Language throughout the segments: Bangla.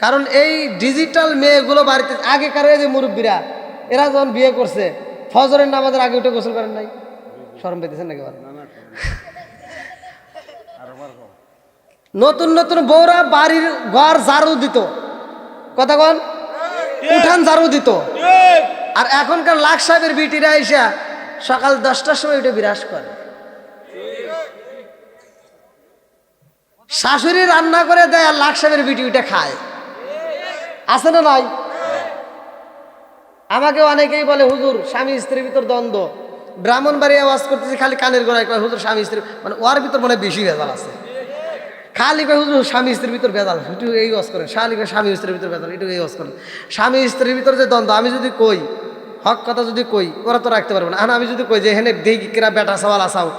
কারণ এই ডিজিটাল মেয়েগুলো বাড়িতে আগেকার যে মুরব্বীরা এরা যখন বিয়ে করছে ফজরের নামাজের আগে উঠে গোসল করেন নাই, শরম পেতেছেন নাকি? নতুন নতুন বউরা বাড়ির ঘর ঝাড়ু দিত, কথা কন, উঠান ঝাড়ু দিত। আর এখনকার লাখ সাহেবের বিটিরা আইসা সকাল 10টার সময় উঠে বিরাজ করে, শাশুড়ি রান্না করে দেয় আর লাখ সাহেবের বিটি উঠে খায়। আছে না নাই? আমাকে অনেকেই বলে হুজুর স্বামী স্ত্রীর ভিতর দ্বন্দ্ব, ব্রাহ্মণবাড়িয়া ওয়াজ করতেছি খালি কানের গোড়ায় কয় হুজুর স্বামী স্ত্রী, মানে ওর ভিতর মনে বেশি ভেজাল আছে। খালি কয় হুজুর স্বামী স্ত্রীর ভিতর ভেজাল, একটু এই ওয়াজ করেন। শালি কয় স্বামী স্ত্রীর ভিতর ভেজাল, একটু এই ওয়াজ করেন। স্বামী স্ত্রীর ভিতর যে দ্বন্দ্ব, আমি যদি কই হক কথা যদি কই ওরা তো রাখতে পারবে না। আর আমি যদি কই যে হেনে দেখি কিরা বেটা সওয়াল আসাও,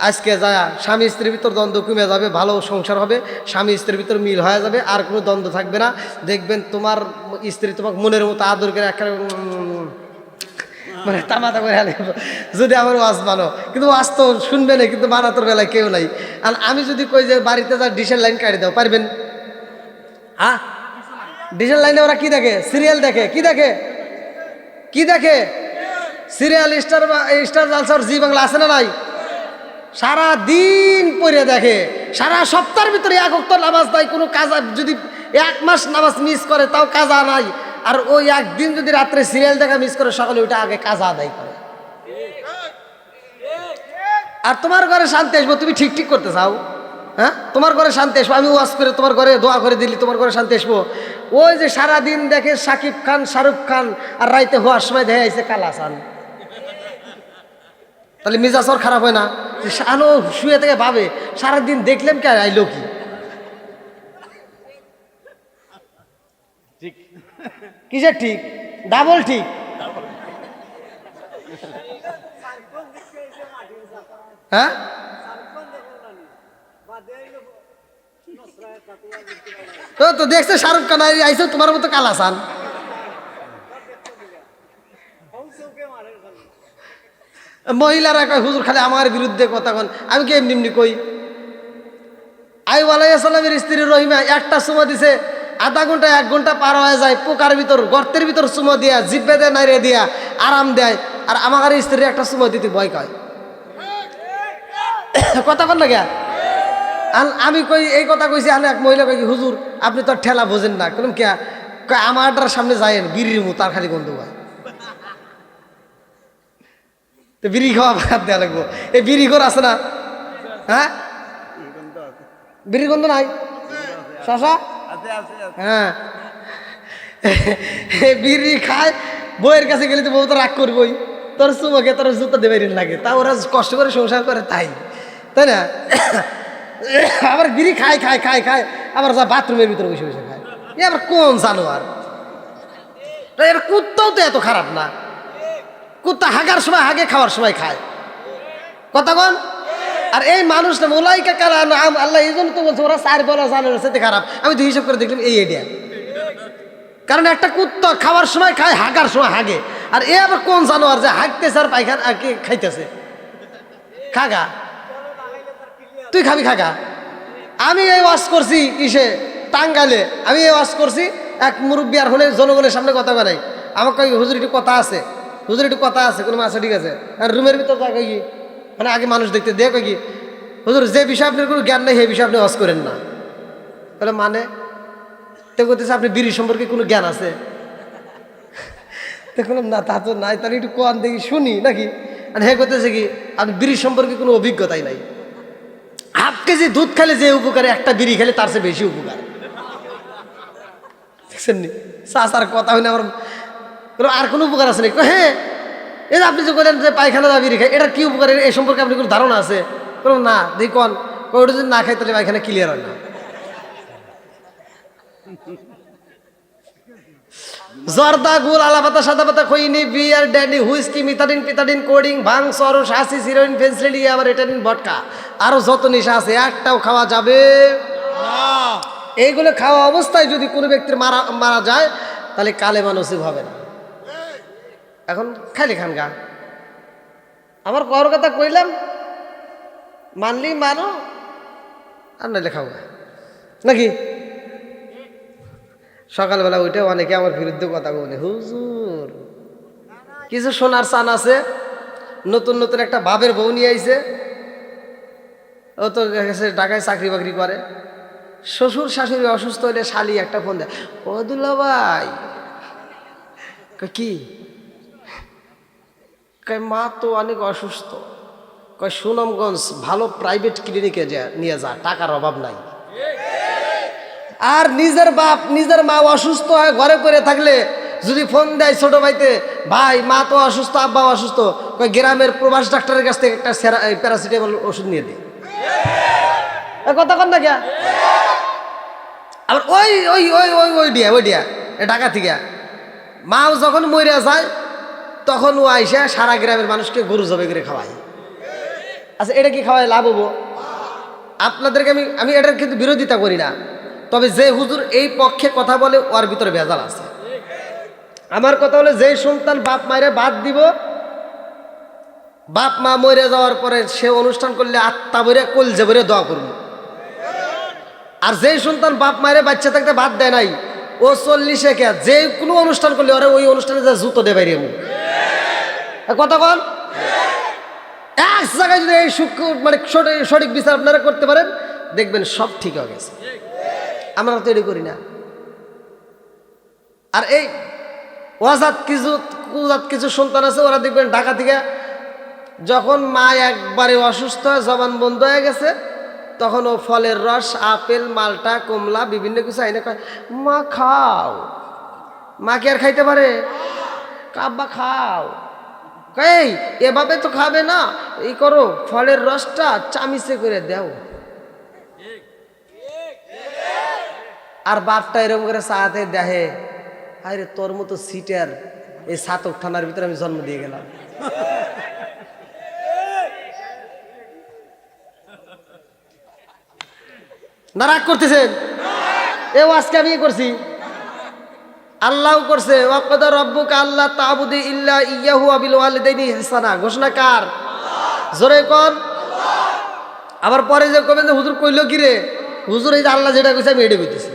আজকে যায় স্বামী স্ত্রীর ভিতর দ্বন্দ্ব কমে যাবে, ভালো সংসার হবে, স্বামী স্ত্রীর ভিতর মিল হয়ে যাবে, আর কোনো দ্বন্দ্ব থাকবে না। দেখবেন তোমার স্ত্রী তোমাকে মনের মতো আদর করে একটা মানে তামাতা করে হালে যদি আমার ওয়াজ মানো, কিন্তু ওয়াজ তো শুনবে না, কিন্তু মানাতোর বেলায় কেউ নাই। আর আমি যদি কই যে বাড়িতে যা ডিশের লাইন কাটি দাও, পারবেন? হ্যাঁ, ডিশের লাইনে ওরা কি দেখে? সিরিয়াল দেখে। কি দেখে? কি দেখে? সিরিয়াল। স্টার জালসার জি বাংলা আছে না নাই? সারা দিন পড়ে দেখে, সারা সপ্তাহের ভিতরে এক ওয়াক্ত নামাজ দেয়, কোনো কাজা যদি 1 মাস নামাজ মিস করে তাও কাজা নাই। আর ওই একদিন যদি রাত্রে সিরিয়াল দেখা মিস করে সকালে ওইটা আগে কাজা আদায় করে। আর তোমার ঘরে শান্তি আসবো, তুমি ঠিক ঠিক করতে চাও? হ্যাঁ, তোমার ঘরে শান্তি আসবো, আমি ওয়াজ করে তোমার ঘরে দোয়া করে দিলি, তোমার ঘরে শান্তি আসবো? ওই যে সারাদিন দেখে শাকিব খান, শাহরুখ খান, আর রাইতে হওয়ার সময় দেখে আইসে কালাসান, তাহলে মেজাজ ওর খারাপ হয় না? যে শানো শুয়ে থেকে ভাবে সারাদিন দেখলাম কে আইলো কি? কিসের ঠিক? ডাবল ঠিক। হ্যাঁ, তো দেখছে শাহরুখ খান আইসো তোমার মতো কালাসান। মহিলারা কয় হুজুর খালি আমার বিরুদ্ধে কথা কন। আমি কি এমনি এমনি কই? আইয়ুব আলাইহিস সালামের স্ত্রী রহিমা একটা চুমা দিছে, আধা ঘন্টা 1 ঘন্টা পার হয়ে যায়, পোকার ভিতর গর্তের ভিতর চুমা দিয়া, জিব্বে দেয় নাইরে দিয়া আরাম দেয়। আর আমার স্ত্রী একটা চুমা দিতে ভয় কয়, কথা কন না কে? আমি কই এই কথা কইছি, আমি এক মহিলা কই হুজুর আপনি তো ঠেলা বোঝেন না। কোন কে? আমারটার সামনে যায়েন বিড়ির মতো, তার খালি গন্ধ হয়, তো বিড়ি খাওয়া বাদ দেওয়া লাগবো। এই বিড়ি ঘর আছে না? হ্যাঁ, বিড়ির গন্ধ নাই শশা? হ্যাঁ, বিড়ি খায়, বইয়ের কাছে গেলে তো বউ তো রাগ করবই, তোর চুমকে তোর জুতো দেবে লাগে, তা ওরা কষ্ট করে সংসার করে, তাই তাই না? আবার বিড়ি খায় খায় খায় খায় আবার যা বাথরুমের ভিতরে বসে বসে খায়। এ আবার কোন জানোয়ার? এর কুত্তাও তো এত খারাপ না। কুত্তা হাগার সময় হাগে, খাওয়ার সময় খায়, কথা কন। আর এই মানুষ না মোলাইকা কারা নাম আল্লাহ, এই জন্য তো বলছে ওরা 4 বলা জানোয়ারের সাথে খারাপ। আমি তো হিসাব করে দেখলাম এই আইডিয়া। কারণ একটা কুত্তা খাওয়ার সময় খায়, হাগার সময় হাগে। আর এ আবার কোন জানোয়ার যে হাগতেছে আর পায়খানা খাইতেছে? খাগা, তুই খাবি খাগা। আমি এই ওয়াজ করছি কিসে, টাঙ্গাইলে। আমি এই ওয়াজ করছি, এক মুরব্বী আর হলে জনগণের সামনে কথা বানাই। আমাকে হুজুর একটু কথা আছে, হুজুর একটু কথা আছে, কোনো মাসে ঠিক আছে। আর রুমের ভিতর থাকে কি, মানে আগে মানুষ দেখতে দেখ কি হুজুর যে বিষয়ে আপনার কোনো জ্ঞান নেই সেই বিষয়ে আপনি ওয়াজ করেন না। তাহলে মানে তো বলতেছে আপনি বিড়ি সম্পর্কে কোনো জ্ঞান আছে? দেখলাম না, তা তো নাই। তাহলে একটু কোয়ান দেখি শুনি নাকি। আর হ্যাঁ করতেছে কি আপনি বিড়ি সম্পর্কে কোনো অভিজ্ঞতাই নাই। 1/2 কেজি দুধ খেলে যে উপকারে, একটা বিড়ি খেলে তার চেয়ে বেশি উপকার। দেখছেন নি চাচার কথা হইলে আমার আর কোনো উপকার আছে নাকি? হ্যাঁ, এই যে আপনি যে বলেন যে পায়খানা দা বিড়ি খায়, এটা কি উপকার, এই সম্পর্কে আপনি কোনো ধারণা আছে? না, দেখি কন। ওটা যদি না খাই তাহলে পায়খানা ক্লিয়ার হয় না। জর্দা, গুল, আলা পাতা, সাদা পাতা, খৈনি, বিয়ার, ড্যানি, হুইস্কি, মিথাডিন, পিথাডিন, কোডিং, ভাং, সরস, হাসিস, হিরোইন, ফেন্সিডিল, আবার এটানিন, ভটকা, আরো যত নেশা আছে একটাও খাওয়া যাবে না। এইগুলো খাওয়া অবস্থায় যদি কোনো ব্যক্তির মারা যায় তাহলে কালেমা নসিব হবে না। এখন খাইলে খান গা, আমার কর কথা কইলাম, মানলি মানো আর নাইলে খাও নাকি। সকালবেলা উঠে অনেকে আমার বিরুদ্ধে কথা বলে, হুজুর কিছু শোনার চান আছে, নতুন নতুন একটা বাপের বউ নিয়ে আইছে, ও তো ঢাকায় চাকরি বাকরি করে, শ্বশুর শাশুড়ি অসুস্থ হলে শালি একটা ফোন দেয়, ও দুলা ভাই কি মা তো অনেক অসুস্থ, কয় সুনামগঞ্জ ভালো প্রাইভেট ক্লিনিকে নিয়ে যা, টাকার অভাব নাই। আর নিজের বাপ নিজের মা অসুস্থ হয় ঘরে করে থাকলে যদি ফোন দেয় ছোট ভাইতে, ভাই মা তো অসুস্থ, আব্বা অসুস্থ, কয় গ্রামের প্রবাস ডাক্তারের কাছ থেকে একটা প্যারাসিটামল ওষুধ নিয়ে দিই। কথা কন না কে? আবার ওই ওই ওই ওই ওই ডিয়া ওই ডিয়া ঢাকা থেকে মাও যখন মরে যায় তখন ও আইসা সারা গ্রামের মানুষকে গরু জবাই করে খাওয়ায়। আচ্ছা এটা কি খাওয়ায় লাভ হবো? আপনাদেরকে আমি এটার কিন্তু বিরোধিতা করি না, তবে যে হুজুর এই পক্ষে কথা বলে ওর ভিতরে ভেজাল আছে। আমার কথা হলো, যেই সন্তান বাপ মায়ের বাদ দিব, বাপ মা মরে যাওয়ার পরে সে অনুষ্ঠান করলে আত্মা ভরে কলজে ভরে দোয়া করব। আর যেই সন্তান বাপ মায়ের বাচ্চা থাকতে বাদ দেয় নাই, ও 40-এ কে যে কোনো অনুষ্ঠান করলে ওরা ওই অনুষ্ঠানে যা জুতো দেয় বাইরে কথা বল। এক জায়গায় যদি এই মানে সঠিক বিচার আপনারা করতে পারেন, দেখবেন সব ঠিক হয়ে গেছে। আমরা তৈরি করি না। আর এই ওয়াজাত কিছু সন্তান আছে, ওরা দেখবেন ঢাকা থেকে যখন মা একবারে অসুস্থ হয়, জবান বন্ধ হয়ে গেছে, তখন ও ফলের রস, আপেল, মালটা, কমলা বিভিন্ন কিছু আইনে কয় মা খাও। মা কি আর খাইতে পারে? কাব্বা খাও। এই এভাবে তো খাবে না, এই করো ফলের রসটা চামিচে করে দাও। আর বাপটা এরকম করে চাতে দেখে, আরে তোর মতো সিটার এই সাতক থানার ভিতরে আমি জন্ম দিয়ে গেলাম। না রাগ করতেছেন? এও আজকে আমি করছি, আল্লাহ করছে, ওয়াকাদা রাব্বুকা আল্লা তা'বুদু ইল্লা ইয়্যাহু ওয়া বিল ওয়ালিদাইনি ইহসানা। ঘোষণা কার? জোরে কোন। আবার পরে যে কবেন যে হুজুর কইলো কি রে? হুজুর এই যে আল্লাহ যেটা কইছে আমি এটা কইতেছি।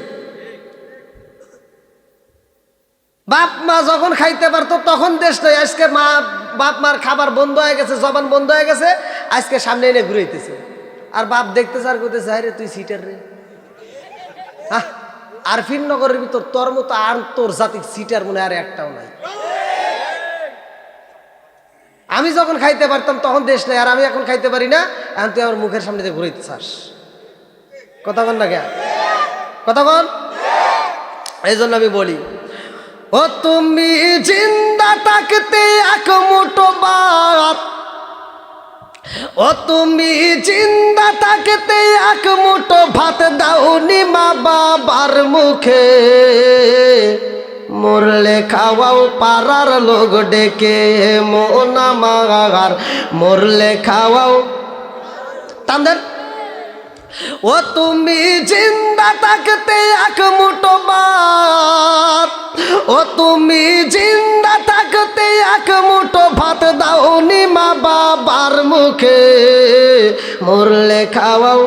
বাপ মা যখন খাইতে পারতো তখন দেশ নাই, আজকে মা বাপ মার খাবার বন্ধ হয়ে গেছে, জবান বন্ধ হয়ে গেছে, আজকে সামনে এনে ঘুরাইতেছে। আর বাপ দেখতেছে আর কইতেছে, আরে তুই সিটার রে। আরফিন নগরের ভিতর তোর মতো আর তোর জাতিক সিটার মনে আর একটাও নাই। আমি যখন খাইতে পারতাম তখন দেশ নাই, আর আমি এখন খাইতে পারি না, এখন তুই আমার মুখের সামনে দিয়ে ঘুরাইতে চাস। কথা বল না কে? কথা বল। এই জন্য আমি বলি, ও তুমি জিন্দা থাকতে এক মুঠো ভাত, ও তুমি জিন্দা থাকতে এক মুঠো ভাত দাওনি মা বাবার মুখে, মরলে খাওয়াও পাড়ার লোক ডেকে মন আমার, মরলে খাওয়াও তাদের। ও তুমি জিন্দা থাকতে এক মুঠো ভাত, ও তুমি জিন্দা থাকতে এক মুঠো ভাত দাওনি মা বাবার মুখে, মরলে খাওয়াও,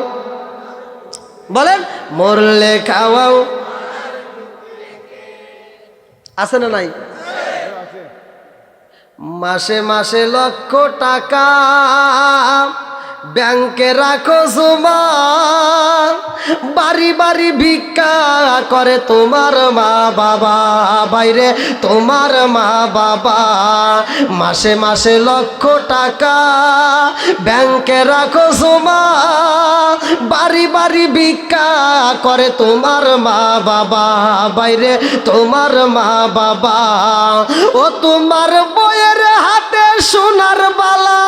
বলেন মরলে খাওয়াও। আছে না নাই? মাসে মাসে লক্ষ টাকা ব্যাংকে রাখো জমা, বাড়ি বাড়ি ভিক্ষা করে তোমার মা বাবা, বাইরে তোমার মা বাবা। মাসে মাসে লক্ষ টাকা ব্যাংকে রাখো জমা, বাড়ি বাড়ি ভিক্ষা করে তোমার মা বাবা, বাইরে তোমার মা বাবা। ও তোমার বইয়ের হাতে সোনার বালা,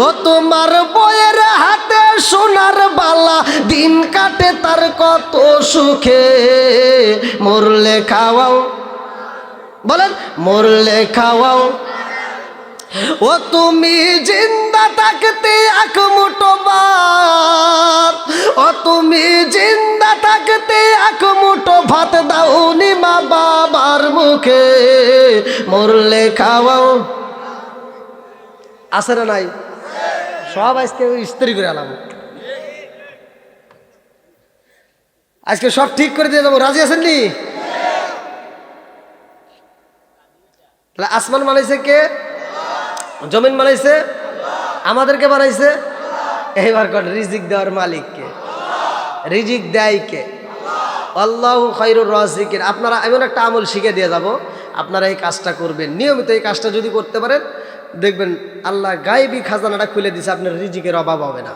ও তোমার বইয়ের হাতে সোনার বালা, দিন কাটে তার কত সুখে, মরলে খাওয়াও, বলেন মরলে খাওয়াও। ও তুমি জিন্দা থাকতে এক মুঠো ভাত, ও তুমি জিন্দা থাকতে এক মুঠো ভাত দাওনি মা বাবার মুখে, মরলে খাওয়াও। আছে না নাই? সব আজকে স্ত্রী করে আলাম। আজকে সব ঠিক করে দিয়ে যাবো, রাজি আছেন নি? তাহলে আসমান বানাইছে কে? জমিন বানাইছে? আমাদেরকে বানাইছে? এইবার কোন রিজিক দেওয়ার মালিক কে? রিজিক দেয় কে? আল্লাহু খায়রুর রাযিকিন। আপনারা এমন একটা আমল শিখে দিয়ে যাব, আপনারা এই কাজটা করবেন, নিয়মিত এই কাজটা যদি করতে পারেন দেখবেন আল্লাহ গায়েবী খাজানাটা খুলে দিছে, আপনার রিজিকের অভাব হবে না।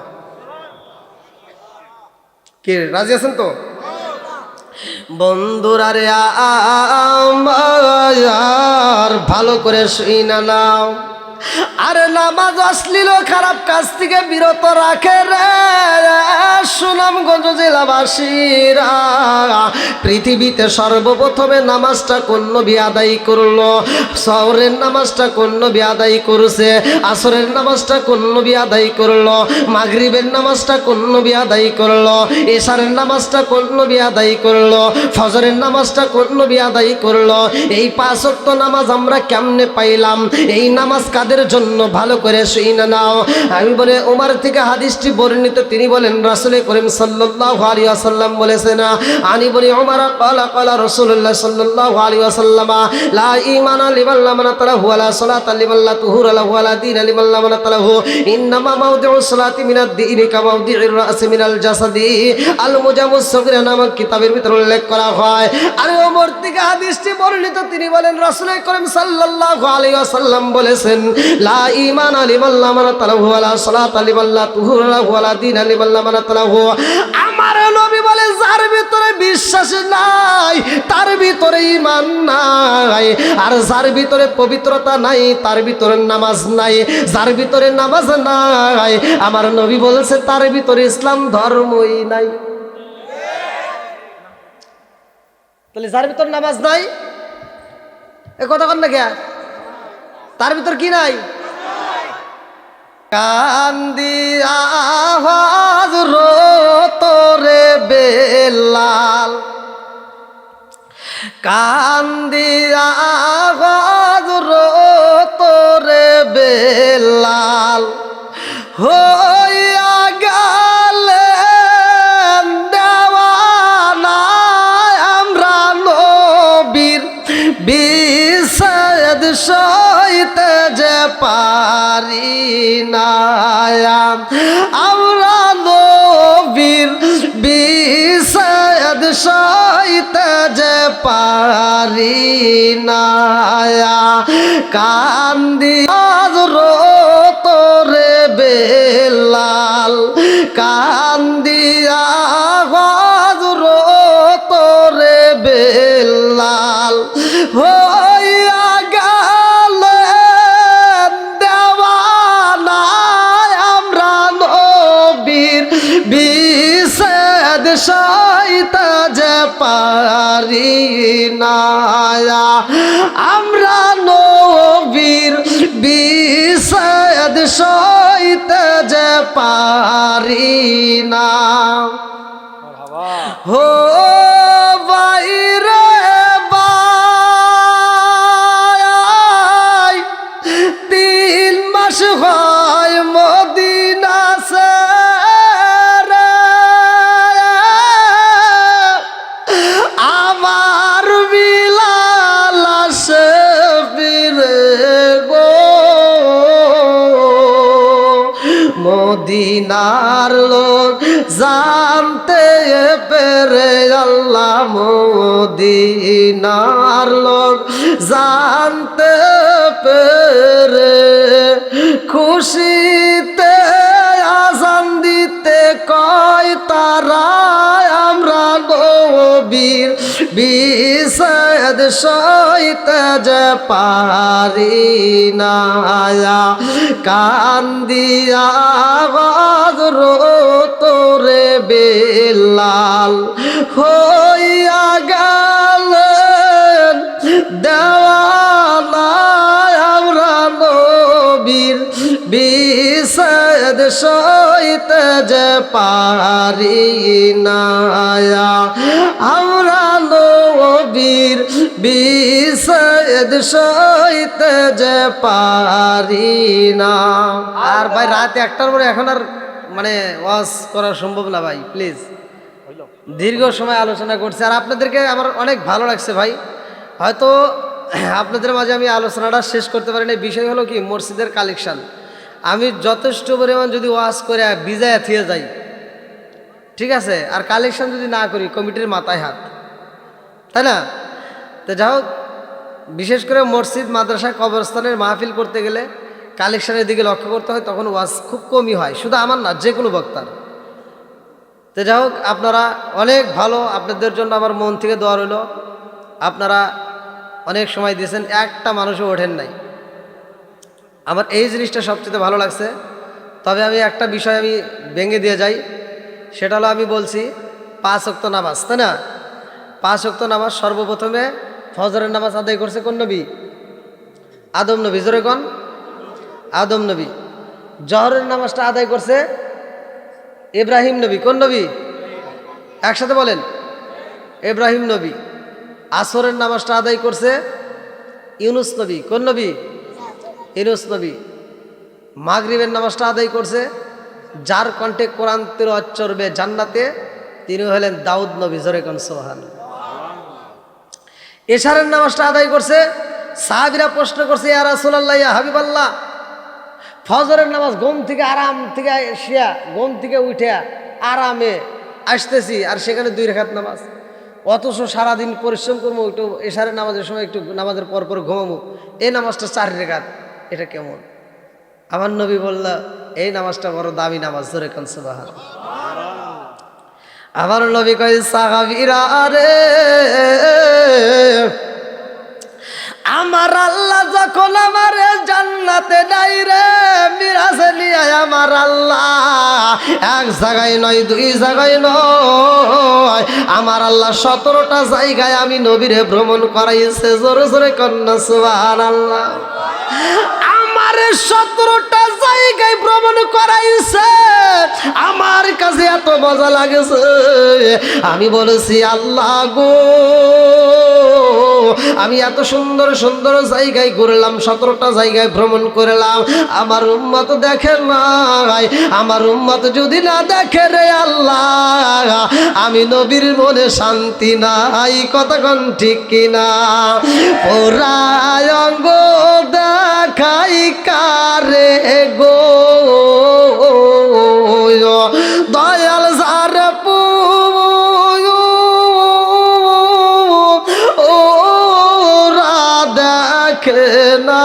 কে রাজি আছেন তো? বন্ধুরা রে আমার ভালো করে শুইনা নাও, আরে নামাজ অশ্লীল খারাপ কাজ থেকে বিরত রাখে রে সুনামগঞ্জ জেলাবাসীরা। পৃথিবীতে সর্বপ্রথমে নামাজটা কোন নবী আদায় করলো? সওরের নামাজটা কোন নবী আদায় করছে? আসরের নামাজটা কোন নবী আদায় করলো? মাগরিবের নামাজটা কোন নবী আদায় করলো? এশারের নামাজটা কোন নবী আদায় করলো? ফজরের নামাজটা কোন নবী আদায় করলো? এই 5 ওয়াক্ত নামাজ আমরা কেমনে পাইলাম? এই নামাজ কাদের জন্য? ভালো করে শুনে নাও। আমি বলে ওমর থেকে হাদিসটি বর্ণিত, তিনি বলেন রাসূল করিম সাল্লাল্লাহু আলাইহি ওয়াসাল্লাম বলেছেন, আনি বলি ওমর ক্বালা ক্বালা রাসূলুল্লাহ সাল্লাল্লাহু আলাইহি ওয়াসাল্লাম লা ঈমানা লিমান লা মানাতা লাহু ওয়া লা সালাতা লিমান লা তুহুরা লাহু ওয়া লা দীনা লিমান লা মানাতা লাহু ইন্নামা মাওদিউস সালাতি মিনাদ দীনি কা মাওদিউর রাসি মিনাল জাসাদি। আল মুজামুস সগীরা নামক কিতাবের ভিতরে উল্লেখ করা হয়। আর ওমর থেকে হাদিসটি বর্ণিত, তিনি বলেন রাসূল করিম সাল্লাল্লাহু আলাইহি ওয়াসাল্লাম বলেছেন, লা ঈমানা লিমান লা মানাতা লাহু ওয়া লা সালাতা লিমান লা তুহুরা লাহু ওয়া লা দীনা লিমান লা মানাতা লাহু। আমার নবী বলে যার ভিতরে বিশ্বাস নাই তার ভিতরে ঈমান নাই, আর যার ভিতরে পবিত্রতা নাই তার ভিতরে নামাজ নাই। যার ভিতরে নামাজ নাই আমার নবী বলেছে তার ভিতরে ইসলাম ধর্মই নাই। তাহলে যার ভিতর নামাজ নাই, এ কথা কন না কে? তার ভিতর কি নাই? কান্দি আওয়াজ তোরে বেলাল, কান্দি আওয়াজ তোরে বেলাল, হইয়া গেলেন দেওয়ানা আমরা নবীর বিষাদ সইতে যে পারি না, আমরা নবীর বিষাদ সইতে যে পারি না। কান্দি আজ তোরে বেলাল, কান্দিয়া আজ তোরে বেলাল, হইয়া গেলেন দেওয়ানা আমরা নবীর বিষাদ সইতে যে পারি না, আমরা নবীর বিষাদ সইতে যে পারি না। হো বাইরে বাই 3 মাস হয় মদিনা ছেড়ে, আমার বিলাল আসে ফিরে গো, মদিনার লোক জানতে পেরে আল্লাহ, মদিনার লোক জানতে পেরে খুশিতে আজান দিতে কয় তারা, আমরা নবীর বিষাদ সইতে যে পারি না। কান্দিয়া আওয়াজ তোরে বেলাল, হইয়া গেলেন দেওয়ানা আমরা নবীর বিষাদ সইতে যে পারি না, আমরা নবীর বিষাদ সইতে যে পারি না। আর ভাই রাত 1টার পরে এখন আর মানে ওয়াজ করা সম্ভব না ভাই, প্লিজ। দীর্ঘ সময় আলোচনা করছি, আর আপনাদেরকে আমার অনেক ভালো লাগছে ভাই। হয়তো আপনাদের মাঝে আমি আলোচনাটা শেষ করতে পারিনি। বিষয় হলো কি, মসজিদের কালেকশান। আমি যথেষ্ট পরিমাণ যদি ওয়াজ করে ভিজায় থিয়ে যাই, ঠিক আছে, আর কালেকশান যদি না করি, কমিটির মাথায় হাত, তাই না? তো যাই হোক, বিশেষ করে মসজিদ, মাদ্রাসা, কবরস্থানের মাহফিল করতে গেলে কালেকশানের দিকে লক্ষ্য করতে হয়, তখন ওয়াজ খুব কমই হয়, শুধু আমার না, যে কোনো বক্তার। তো যাই হোক, আপনারা অনেক ভালো, আপনাদের জন্য আমার মন থেকে দোয়া রইল। আপনারা অনেক সময় দিয়েছেন, একটা মানুষও ওঠেন নাই। আমার এই জিনিসটা সবচেয়ে ভালো লাগছে। তবে আমি একটা বিষয় আমি ভেঙে দিয়ে যাই, সেটা হলো, আমি বলছি 5 ওয়াক্ত নামাজ, তাই না? 5 ওয়াক্ত নামাজ সর্বপ্রথমে ফজরের নামাজ আদায় করছে কোন নবী? আদম নবী। জোরে কোন? আদম নবী। জহরের নামাজটা আদায় করছে ইব্রাহিম নবী। কোন নবী? একসাথে বলেন, ইব্রাহিম নবী। আসরের নামাজটা আদায় করছে ইউনুস নবী। কোন নবী? ইউনুস নবী। মাগরিবের নামাজটা আদায় করছে, যার কণ্ঠে কোরআন তিলাওয়াত চলবে জান্নাতে, তিনি হলেন দাউদ নবী। জোরে কোন সুবহানাল্লাহ। এশারের নামাজটা আদায় করছে, সাহাবীরা প্রশ্ন করছে, ইয়া রাসূলুল্লাহ, ইয়া হাবিবাল্লাহ, ফজরের নামাজ ঘুম থেকে আরাম থেকে এসিয়া, ঘুম থেকে উঠে আরামে আসতেছি, আর সেখানে 2 রাকাত নামাজ, অথচ সারাদিন পরিশ্রম করবো, একটু এশারের নামাজের সময় একটু নামাজের পর পর ঘুমাবো, এই নামাজটা 4 রাকাত, এটা কেমন? আমার নবী বলল, এই নামাজটা বড় দামি নামাজ। জোরে কোন সুবহানাল্লাহ। আমার নবী কয়, সাহাবীরা রে, আমার আল্লাহ যখন আমার জান্নাতে নাই রে, মিরাজে নিয়ে আমার আল্লাহ 1 জায়গায় নয়, 2 জায়গায় নয়, আমার আল্লাহ 17টা জায়গায় আমি নবীরে ভ্রমণ করাইছে। জোরে জোরে কন্যা সুবহানাল্লাহ। আমার 17টা জায়গায় ভ্রমণ করাইছে, আমার কাছে এত মজা লাগেছে, আমি বলেছি, আল্লাহ গো, আমি এত সুন্দর সুন্দর জায়গায় ঘুরলাম, 17টা জায়গায় ভ্রমণ করলাম, আমার উম্মত দেখে নাই, আমার উম্মত যদি না দেখে রে আল্লাহ, আমি নবীর মনে শান্তি নাই। কতক্ষণ ঠিক কিনা? পোড়ায় অঙ্গ দেখাই কারে গো, দয়াল যার দেখে না,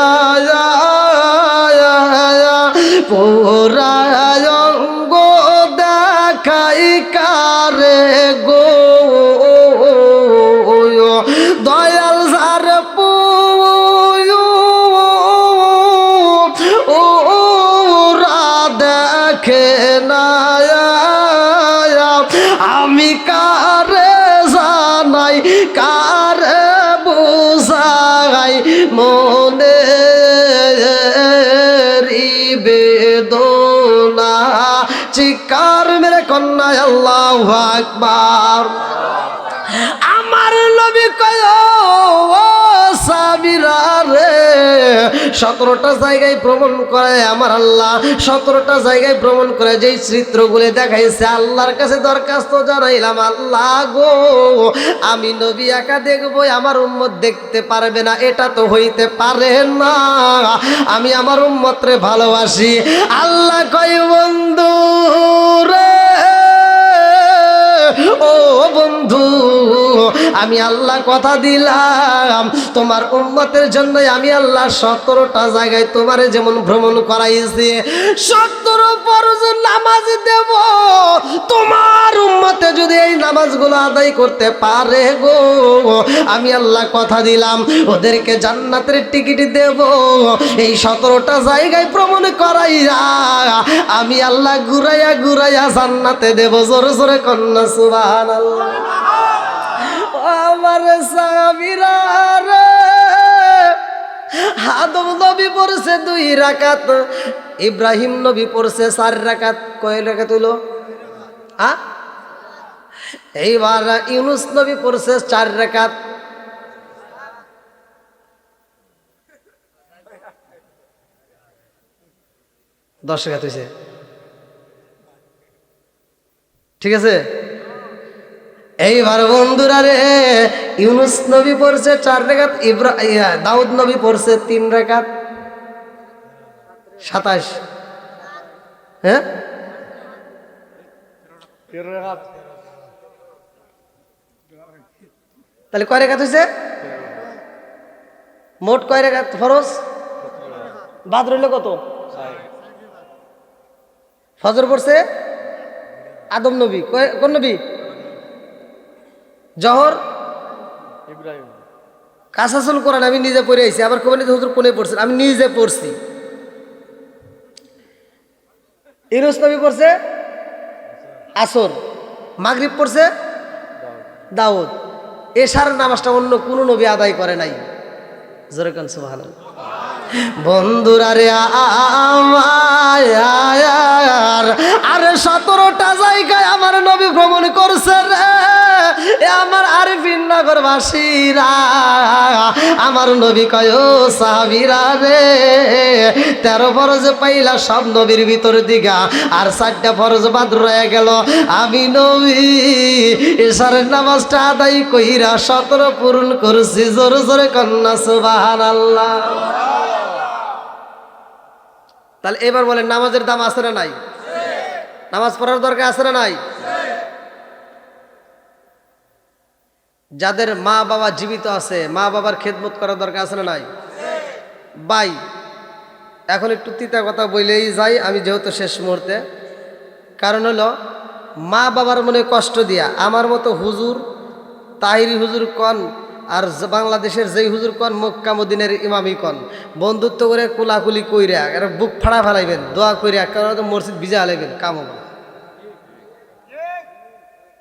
পোড়ায় অঙ্গ দেখাই কারে গো, দয়াল যার দেখে না, আমি কারে জানাই, কারে বুঝাই মনে বেদনা, চিৎকার মেরে কন্যা আল্লাহু আকবার। আমার নবী কয়, ও সাহাবীরা রে, 17টা জায়গায় ভ্রমণ করে আমার আল্লাহ, 17টা জায়গায় ভ্রমণ করে যেই চিত্রগুলো দেখাইছে, আল্লাহর কাছে দরখাস্ত জানাইলাম, আল্লাহ গো, আমি নবী একা দেখবো, আমার উম্মত দেখতে পারবে না, এটা তো হইতে পারে না, আমি আমার উম্মতরে ভালোবাসি। আল্লাহ কয়, বন্ধু রে, ও বন্ধু, আমি আল্লাহ কথা দিলাম, তোমার উম্মতের জন্য আমি আল্লাহ 17টা জায়গায় তোমারে যেমন ভ্রমণ করাইছি, 17 ফরজ নামাজ দেব, তোমার উম্মতে যদি এই নামাজগুলো আদায় করতে পারে গো, আমি আল্লাহ কথা দিলাম, ওদেরকে জান্নাতের টিকিট দেব, এই 17টা জায়গায় ভ্রমণ করাইয়া আমি আল্লাহ ঘুরাইয়া ঘুরাইয়া জান্নাতে দেব। জোরে জোরে কন্যা সুবহানাল্লাহ। আমার সাহাবীরা রে, আদম নবী পড়ছে 2 রাকাত, ইব্রাহিম নবী পড়ছে 4 রাকাত। কয় রাকাত হলো? এইবার ইউনুস নবী পড়ছে 4 রাকাত। দশ রাকাত হয়েছে, ঠিক আছে। এইবার বন্ধুরা রে, ইউনুস নবী পড়ছে 4 রাকাত, দাউদ নবী পড়ছে 3 রাকাত, 27। হ্যাঁ, 13 রাকাত। তাহলে কয় রাকাত হয়েছে? মোট কয় রাকাত ফরজ? বাদ রইল কত? ফজর পড়ছে আদম নবী, কোন নবী? জহর ইব্রাহিম। কাসাসুল কোরআন আমি নিজে পড়ে আইছি, আবার কবে নিজে হুজুর কোনে পড়ছেন, আমি নিজে পড়ছি। ইউনুস নবী পড়ছে আসর, মাগরিব পড়ছে দাউদ। এশার নামাজটা অন্য কোন নবী আদায় করে নাই। জোরে কান সুবহানাল্লাহ। বন্ধুরা রে আমার, আরে 17টা জায়গায় আমার নবী ভ্রমণ করছে রে। আমার আরিফিন নগর বাসীরা, আমার নবী কয় ও সাহাবীরা রে, 13 ফরজ পাইলা সব নবীর ভিতর দিগা, আর 4টা ফরজ বাদ রয়ে গেল। আমি নবী এশারের নামাজটা আদায় কইরা 17 পূরণ করছি। জোরে জোরে কন্যা সুবহানাল্লাহ। তাহলে এবার বলেন, নামাজের দাম আছে না নাই? নামাজ পড়ার দরকার আছে না নাই? যাদের মা বাবা জীবিত আছে, মা বাবার খেদমত করার দরকার আছে না নাই? ভাই, এখন একটু তিতা কথা বলেই যাই আমি, যেহেতু শেষ মুহূর্তে। কারণ হলো, মা বাবার মনে কষ্ট দিয়া আমার মতো হুজুর, তাহিরি হুজুর কন আর বাংলাদেশের যেই হুজুর কন, মক্কা মদিনের ইমামি কন, বন্ধুত্ব করে কুলাকুলি কইরা আর বুক ফাড়া ফেলাইবেন, দোয়া কইরা, কারণ মসজিদ ভিজা হালাইবেন, কাম হবে না।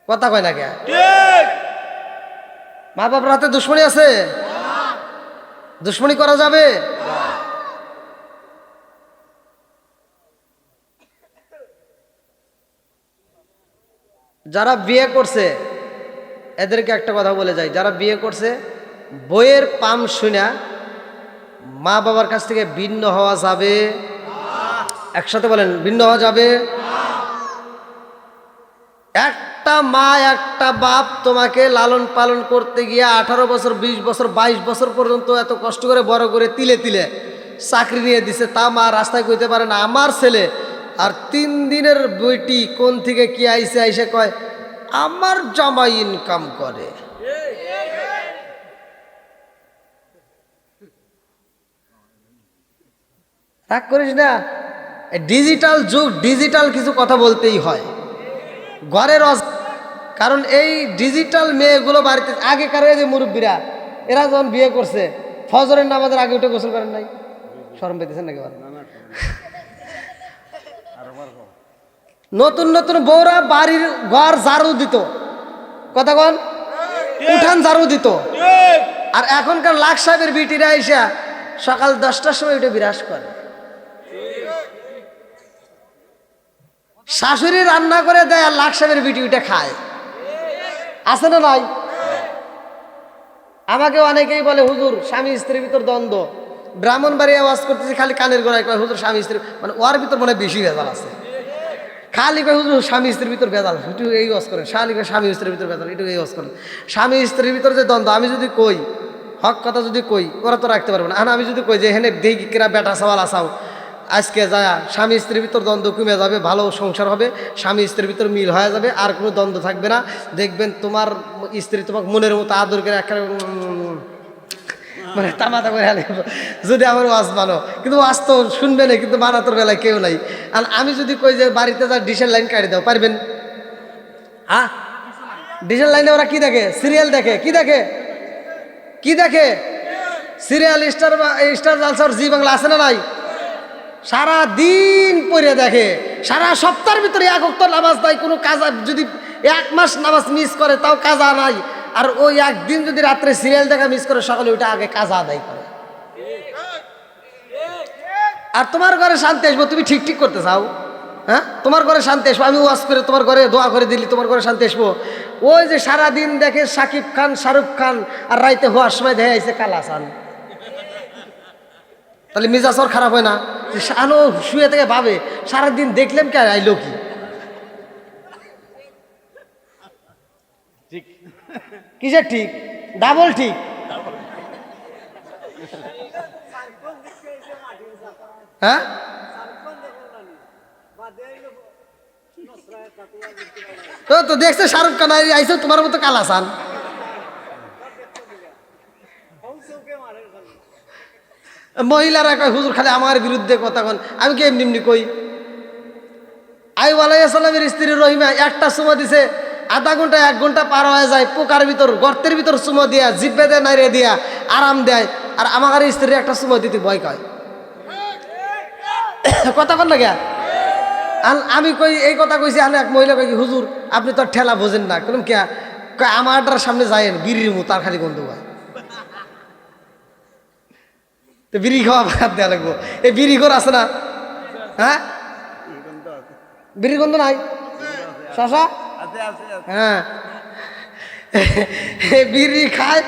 কথা কয় না কে? মা বাবার হাতে দুশ্মনী আছে? দুশ্মনী করা যাবে? যারা বিয়ে করছে এদেরকে একটা কথা বলে যায়, যারা বিয়ে করছে বইয়ের পাম শুনা মা বাবার কাছ থেকে ভিন্ন হওয়া যাবে? একসাথে বলেন, ভিন্ন হওয়া যাবে? একটা মা একটা বাপ তোমাকে লালন পালন করতে গিয়ে 18 বছর 20 বছর 22 বছর পর্যন্ত এত কষ্ট করে বড় করে তিলে তিলে চাকরি নিয়ে দিছে, তা মা রাস্তায় কইতে পারে না আমার ছেলে। আর 3 দিনের বইটি কোন থেকে কি আইসে আইসে কয় আমার জামাই ইনকাম করে। রাগ করিস না, ডিজিটাল যুগ, ডিজিটাল কিছু কথা বলতেই হয় ঘরের। কারণ এই ডিজিটাল মেয়েগুলো বাড়িতে, আগেকার এই যে মুরব্বীরা, এরা যখন বিয়ে করছে ফজরের নামাজের আগে উঠে গোসল করেন নাই? শরম পেতেছেন নাকি? নতুন নতুন বউরা বাড়ির ঘর ঝাড়ু দিত, কথা কন, উঠান ঝাড়ু দিত। আর এখনকার লাখ সাহেবের বিটিরা আইসা সকাল 10টার সময় উঠে বিরাজ করে। শাশুড়ি রান্না করে দেয় আর লাখ সাহেবের বিটি উঠে খায়। আছে না নাই? আমাকে অনেকেই বলে হুজুর স্বামী স্ত্রীর ভিতর দ্বন্দ্ব, ব্রাহ্মণবাড়িয়া ওয়াজ করতেছি, খালি কানের গোড়ায় কয় হুজুর স্বামী স্ত্রী, মানে ওর ভিতর মনে বেশি ভেজাল আছে। খালি কয় হুজুর স্বামী স্ত্রীর ভিতর ভেজাল, একটু এই ওয়াজ করেন। শালি কয় স্বামী স্ত্রীর ভিতর ভেজাল, একটু এই ওয়াজ করেন। স্বামী স্ত্রীর ভিতর যে দ্বন্দ্ব, আমি যদি কই হক কথা যদি কই, ওরা তো রাখতে পারবো না। আর আমি যদি কই যে এখানে দেখি কিরা বেটা সওয়াল আসাও, আজকে যায় স্বামী স্ত্রীর ভিতর দ্বন্দ্ব কমে যাবে, ভালো সংসার হবে, স্বামী স্ত্রীর ভিতর মিল হয়ে যাবে, আর কোনো দ্বন্দ্ব থাকবে না। দেখবেন তোমার স্ত্রী তোমাকে মনের মতো আদর করে একটা মানে তামাতা করে হালে, যদি আমার ওয়াজ মানো। কিন্তু ওয়াজ তো শুনবে না, কিন্তু মানাতোর বেলায় কেউ নাই। আর আমি যদি কই যে বাড়িতে যা ডিশের লাইন কাটি দাও, পারবেন? হ্যাঁ, ডিশের লাইনে ওরা কি দেখে? সিরিয়াল দেখে। কি দেখে? কি দেখে? সিরিয়াল। স্টার জালসার জি বাংলা আছে না নাই? সারা দিন পড়ে দেখে, সারা সপ্তাহের ভিতরে 1 ওয়াক্ত নামাজ নাই, কোনো কাজা, যদি 1 মাস নামাজ মিস করে তাও কাজা নাই। আর ওই একদিন যদি রাত্রে সিরিয়াল দেখা মিস করে, সকালে ওইটা আগে কাজা আদায় করে। আর তোমার ঘরে শান্তি আসবো, তুমি ঠিক ঠিক করতে চাও? হ্যাঁ, তোমার ঘরে শান্তি আসবো, আমি ওয়াজ করে তোমার ঘরে দোয়া করে দিলি, তোমার ঘরে শান্তি আসবো? ওই যে সারাদিন দেখে শাকিব খান, শাহরুখ খান, আর রাইতে হওয়ার সময় দেখে আইসে কালাসান, তাহলে মিজাজ ওর খারাপ হয় না? আলো শুয়ে থেকে ভাবে সারাদিন দেখলাম কে আইলো কি। ঠিক। কিসের ঠিক? ডাবল ঠিক। হ্যাঁ, তো দেখছে শাহরুখ খান আইসো তোমার মতো কালাসান। মহিলারা কয় হুজুর খালি আমার বিরুদ্ধে কথা কন, আমি কি এমনি এমনি কই? আইয়ুব আলাইহিস সালামের স্ত্রী রহিমা একটা চুমা দিছে, আধা ঘন্টা 1 ঘন্টা পার হয়ে যায়, পোকার ভিতর গর্তের ভিতর চুমা দিয়া, জিব্বে দেয় নাইরে দিয়া আরাম দেয়, আর আমার স্ত্রী একটা চুমা দিতে ভয় কয়। কথা কন না গিয়া। আমি কই এই কথা কইছি, আমি এক মহিলা কই হুজুর আপনি তো আর ঠেলা বোঝেন না, কোন কে আমারটার সামনে যায়েন বিড়ির মু তার খালি গন্ধ হয়, তো বিড়ি খাওয়া বাদ দেওয়া লাগবো। এই বিড়ি ঘর আছে না? হ্যাঁ, বিড়ি গন্ধ নাই শশা? হ্যাঁ, বিড়ি খায়,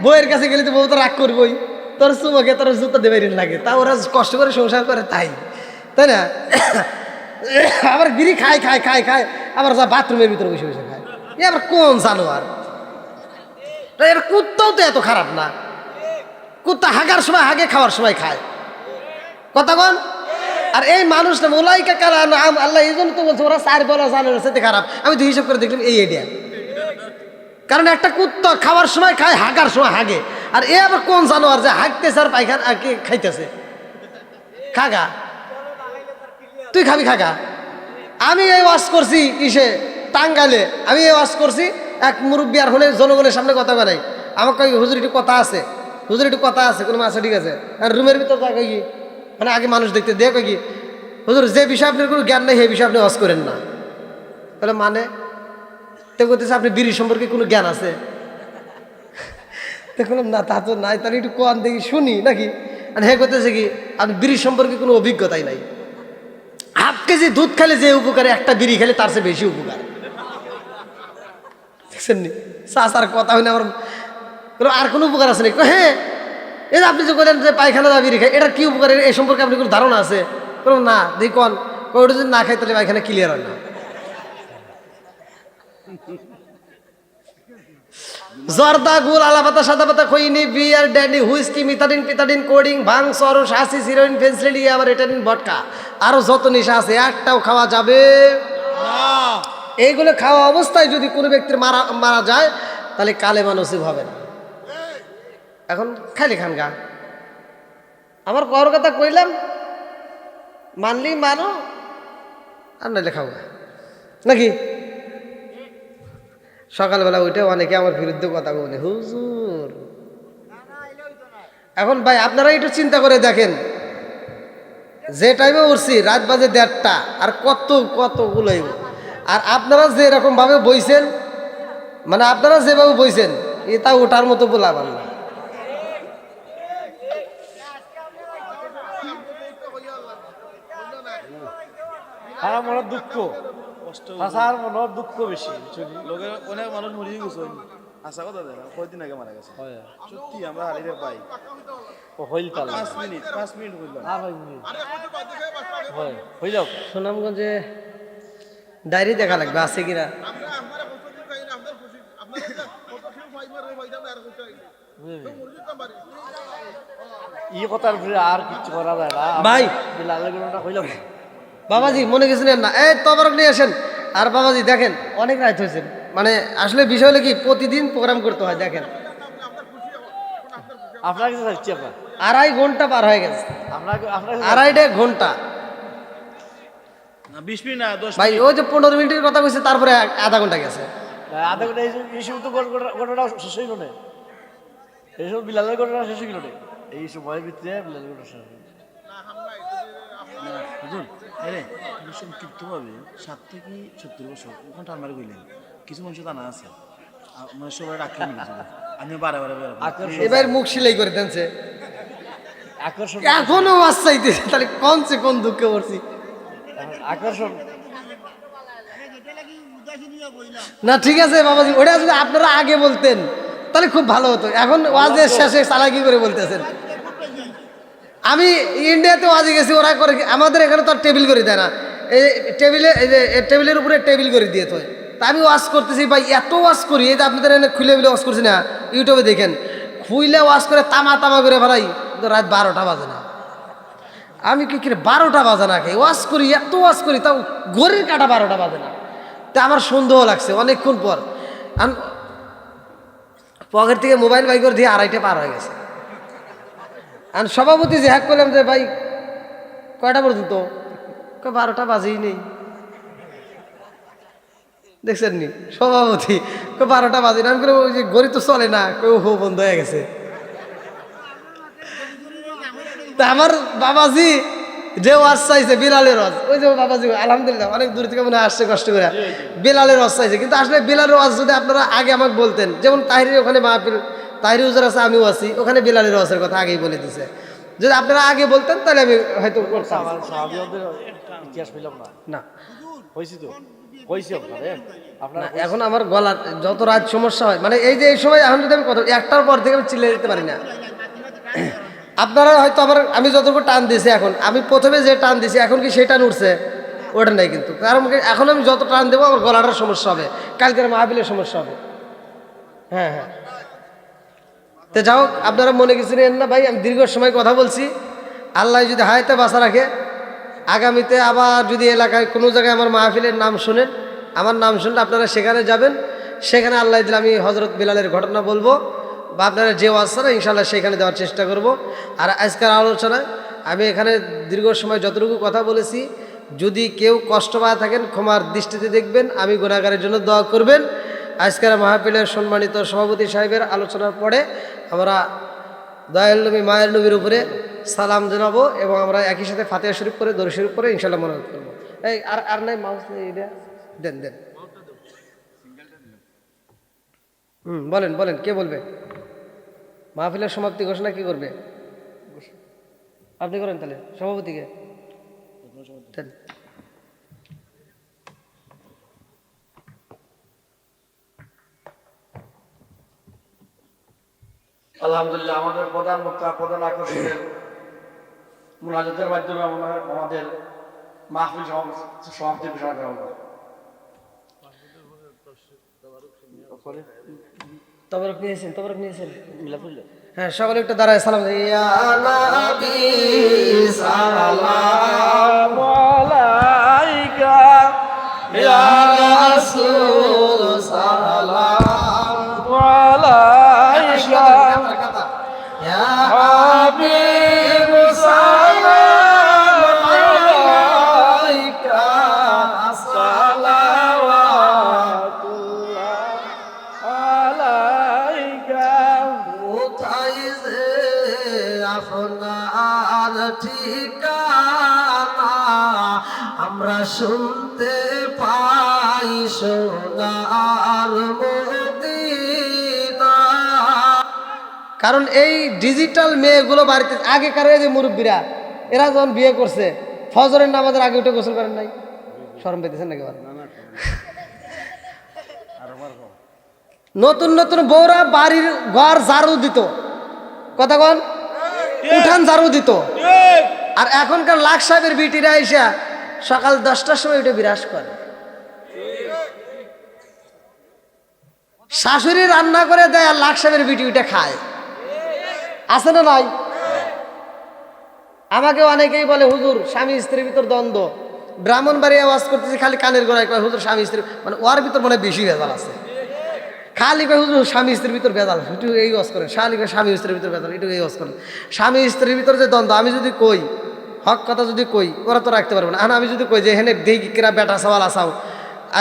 বইয়ের কাছে গেলে তো বউ তো রাগ করবই, তোর চুমকে তোর জুতো দেবে লাগে, তা ওরা কষ্ট করে সংসার করে তাই, তাই না? আবার বিড়ি খায় খায় খায় খায়, আবার যা বাথরুমের ভিতরে বসে বসে খায়। এ আবার কোন জানোয়ার? এর কুত্তাও তো এত খারাপ না, কুত্তা হাগার সময় হাগে, খাওয়ার সময় খায়। কথা কন। আর এই মানুষটা মোলাইকা কালা নাম আল্লাহ, এই জন্য তো বলছে ওরা 4 বেলা জানে না সেটা খারাপ। আমি তো হিসাব করে দেখলাম এই আইডিয়া, কারণ একটা কুত্তা খাওয়ার সময় খায়, হাগার সময় হাগে, আর এ আবার কোন জানোয়ার যে হাগতেছে আর পায়খানা খাইতেছে? খাগা, তুই খাবি খাগা। আমি এই ওয়াজ করছি কিসে, টাঙ্গাইলে আমি এই ওয়াজ করছি, এক মুরব্বী আর হলে জনগণের সামনে কথা বানাই, আমাকে কই হুজুর একটু কথা আছে, হুজুর একটু কথা আছে, কোনো আছে ঠিক আছে, আর রুমের ভিতর যা কই মানে আগে মানুষ দেখতে দিয়ে কই হুজুর যে বিষয়ে আপনার কোনো জ্ঞান নেই সেই বিষয়ে আপনি ওয়াজ করেন না। বলে মানে তো করতেছে আপনি বিড়ি সম্পর্কে কোনো জ্ঞান আছে? দেখলাম না, তা তো নাই, তাহলে একটু কোয়ান দেখি শুনি নাকি। আর হে করতেছে কি আপনি বিড়ি সম্পর্কে কোনো অভিজ্ঞতাই নাই, 1/2 কেজি দুধ খেলে যে উপকারে একটা বিড়ি খেলে তার চেয়ে বেশি উপকার। দেখছেন নি চাচার কথা হইলে আমার আর কোনো উপকার আছে নাকি? হ্যাঁ, এই যে আপনি যে বলেন যে পায়খানা দা বিড়ি খায়, এটার কি উপকার, এই সম্পর্কে আপনি কোনো ধারণা আছে? বলুন না, দেখি কন, ওটা যদি না খাই তাহলে পায়খানা ক্লিয়ার হয় না। জর্দা, গুল, আলাপাতা, সাদা পাতা, খৈনি, বিয়ার, ড্যান্ডি, হুইস্কি, মিথাডিন, পিথাডিন, কোডিং, ভাং, সরস, হাসি, সিরোইন, ফেন্সিলি, আবার এটানিন, ভটকা, আরো যত নেশা আছে একটাও খাওয়া যাবে না। এইগুলো খাওয়া অবস্থায় যদি কোনো ব্যক্তির মারা যায় তাহলে কালেমা নসিব হবে না। এখন খাইলে খান গা, আমার কর কথা কইলাম, মানলি মানো আর নাইলে খাও গা নাকি। সকালবেলা উঠে অনেকে আমার বিরুদ্ধে কথা বলে হুজুর। এখন ভাই আপনারা একটু চিন্তা করে দেখেন, যে টাইমে উঠছি রাত বাজে 1:30, আর কতগুলো, আর আপনারা যে এরকম ভাবে বইছেন, মানে আপনারা যেভাবে বইছেন এটা ওঠার মতো বলাবান না। আর মনে দুঃখ কষ্ট, আর মনে দুঃখ বেশি। লোকের অনেক মানুষ মরিয়ে গেছে, আশা কথা দেয় কয়দিন আগে মারা গেছে। সত্যি আমরা হারিয়ে পাই। হইল তাল 5 মিনিট হইল না। হইল সুনামগঞ্জে ডায়েরি দেখা লাগবে আছে কিনা। ই কথার উপরে আর কিছু করা যায় না ভাই। বিলালের গুণটা হইল না। বাবাজি মনে গেছিলেন না, এই তবরক নিয়ে আসেন। আর বাবাজি দেখেন অনেক রাত হয়েছেন, মানে আসলে বিষয় হলো কি প্রতিদিন প্রোগ্রাম করতে হয়। দেখেন আপনার কাছে যাচ্ছি, আপনার 2.5 ঘন্টা পার হয়ে গেছে, আপনার 2.5 ঘন্টা 20 মিনিট না 10 ভাই। ওই যে 15 মিনিটের কথা কইছে, তারপরে আধা ঘন্টা গেছে। আধা ঘন্টা এই সময় তো ঘটনা শেষ হইল না, এই সময় বিলালের ঘটনা শেষ হইল না, এই সময়ের ভিতরে বিলালের ঘটনা শেষ হইল। হুজুর আরে সংক্ষিপ্ত ভাবে 7 থেকে 70 বছর ওখানে টানমারি কইলেন, কিছু মানুষ জানা আছে মানে সবাই রাখতে মিলেছে। আমি বারে বারে এবার মুখ সিলাই করে দেনছে, আকর্ষণ এখনো চাইতেছে, তাহলে কোন দুঃখে পড়ছি আকর্ষণ না। ঠিক আছে বাবাজি, ওটা যদি আপনারা আগে বলতেন তাহলে খুব ভালো হতো। এখন ওয়াজের শেষে চালাকি করে বলতেছেন। আমি ইন্ডিয়াতে ওয়াজে গেছি, ওরা করে আমাদের এখানে তো আর টেবিল করে দেয় না, এই টেবিলে, এই যে টেবিলের উপরে টেবিল করে দিয়ে তো তা আমি ওয়াজ করতেছি ভাই, এত ওয়াজ করি, এই যে আপনাদের এনে খুলে খুলে ওয়াজ করছি না, ইউটিউবে দেখেন, খুইলে ওয়াজ করে তামা তামা করে ফেলাই, কিন্তু রাত 12টা বাজে না। আমি কি করে 12টা বাজে না খাই ওয়াজ করি, এত ওয়াজ করি, তাও ঘড়ির কাটা 12টা বাজে না। তা আমার সন্দেহ লাগছে অনেকক্ষণ পর, পকেট থেকে মোবাইল বাই করে দিয়ে 2:30 পার হয়ে গেছে। আর সভাপতি যে হ্যাক করলাম যে ভাই কয়টা পর্যন্ত, 12টা বাজেই নেই। দেখছেন নি সভাপতি 12টা বাজে না, আমি করে ওই যে গড়ি তো চলে না, কেউ হো বন্ধ হয়ে গেছে। তা আমার বাবাজি যে ওয়াজ চাইছে বিলালের ওয়াজ, ওই যে বাবাজি আলহামদুলিল্লাহ অনেক দূর থেকে মনে আসছে কষ্ট করে, বিলালের ওয়াজ চাইছে। কিন্তু আসলে বিলালের ওয়াজ যদি আপনারা আগে আমাকে বলতেন, যেমন তাহিরের ওখানে মাহফিল, তাহির হুজুর আছে, আমিও আছি, ওখানে বিলালের ওয়াজের কথা আগেই বলে দিছে। যদি আপনারা আগে বলতেন তাহলে আমি হয়তো করতাম। আমার সাহাবীদের ইতিহাস পেলাম না। না হয়েছি তো, হয়েছি আপনারা না, এখন আমার গলার যত রাত সমস্যা হয়, মানে এই যে এই সময় এখন যদি আমি কথা 1টার পর থেকে আমি চিল্লে দিতে পারি না। আপনারা হয়তো আমি যতটুকু টান দিয়েছি, এখন আমি প্রথমে যে টান দিয়েছি এখন কি সেই টান উঠছে, ওটা নাই কিন্তু, কারণ এখন আমি যত টান দেবো আমার গলাটার সমস্যা হবে, কালকের মাহফিলের সমস্যা হবে। হ্যাঁ হ্যাঁ, তো যাও, আপনারা মনে কিছু নেন না ভাই, আমি দীর্ঘ সময় কথা বলছি। আল্লাহ যদি হায়াতে বাঁচা রাখে, আগামীতে আবার যদি এলাকায় কোনো জায়গায় আমার মাহফিলের নাম শুনেন, আমার নাম শুনলে আপনারা সেখানে যাবেন, সেখানে আল্লাহ দিলে আমি হজরত বিলালের ঘটনা বলবো, বা আপনারা যে ওয়াজ না ইনশাল্লাহ সেখানে দেওয়ার চেষ্টা করব। আর আজকের আলোচনায় আমি এখানে দীর্ঘ সময় যতটুকু কথা বলেছি, যদি কেউ কষ্ট পায় থাকেন ক্ষমার দৃষ্টিতে দেখবেন, আমি গুনাহগারের জন্য দোয়া করবেন। আজকের মাহফিলের সম্মানিত সভাপতি সাহেবের আলোচনার পরে আমরা দয়াল নবী মায়ের নবীর উপরে সালাম জানাবো এবং আমরা একই সাথে ফাতিহা শরীফ করে দরুদ শরীফ করে ইনশাল্লাহ মনোনীত করবো। এই আর নাই মাউস নেই, এটা দেন দেন। বলেন বলেন, কে বলবে? মাহফিলের সমাপ্তি ঘোষণা কি করবে? আপনি করেন তাহলে, সভাপতিকে দেন। আলহামদুলিল্লাহ, আমাদের প্রধান বক্তা, প্রধান আকর্ষণের মুনাজাতের মাধ্যমে আমাদের মাহফিল সমাপ্তি ঘোষণা করা হলো। তবরক নিয়েছেন হ্যাঁ, সকলে একটু দাঁড়ায় সালাম দেয়। ইয়া নবী সালাম আলাইকা ইয়া রাসূল সালাম আলাইকা ইয়া হাবিব সালাম আলাইকা সালাওয়াতুল্লাহ আলাইকা। কোথায় যে আপনার ঠিকানা আমরা শুনতে পাই সোনার মদিনা। কারণ এই ডিজিটাল মেয়েগুলো বাড়িতে, আগেকার যে মুরব্বীরা এরা যখন বিয়ে করছে ফজরের নামাজের আগে উঠে গোসল করেন নাই, শরম পেতেছেন নাকি? নতুন নতুন বউরা বাড়ির ঘর ঝাড়ু দিত, কথা কন, উঠান ঝাড়ু দিত। আর এখনকার লাখ সাহেবের বিটিরা এসে সকাল 10টার সময় উঠে বিরাজ করে, শাশুড়ি রান্না করে দেয় আর লাখ সাহেবের বিটি উঠে খায়। আছে না নাই? আমাকে অনেকেই বলে হুজুর স্বামী স্ত্রীর ভিতর দ্বন্দ্ব, ব্রাহ্মণবাড়িয়া ওয়াজ করতেছি খালি কানের গোড়ায় কয় হুজুর স্বামী স্ত্রী, মানে ওর ভিতর মনে বেশি ভেজাল আছে। খালি কয় হুজুর স্বামী স্ত্রীর ভিতর ভেজাল, একটু এই ওয়াজ করেন। শালি কয় স্বামী স্ত্রীর ভিতর ভেজাল, একটু এই ওয়াজ করেন। স্বামী স্ত্রীর ভিতর যে দ্বন্দ্ব, আমি যদি কই হক কথা যদি কই ওরা তো রাখতে পারবে না। এখন আমি যদি কই যে হেনে দেখি কিরা বেটা সওয়াল আসাও,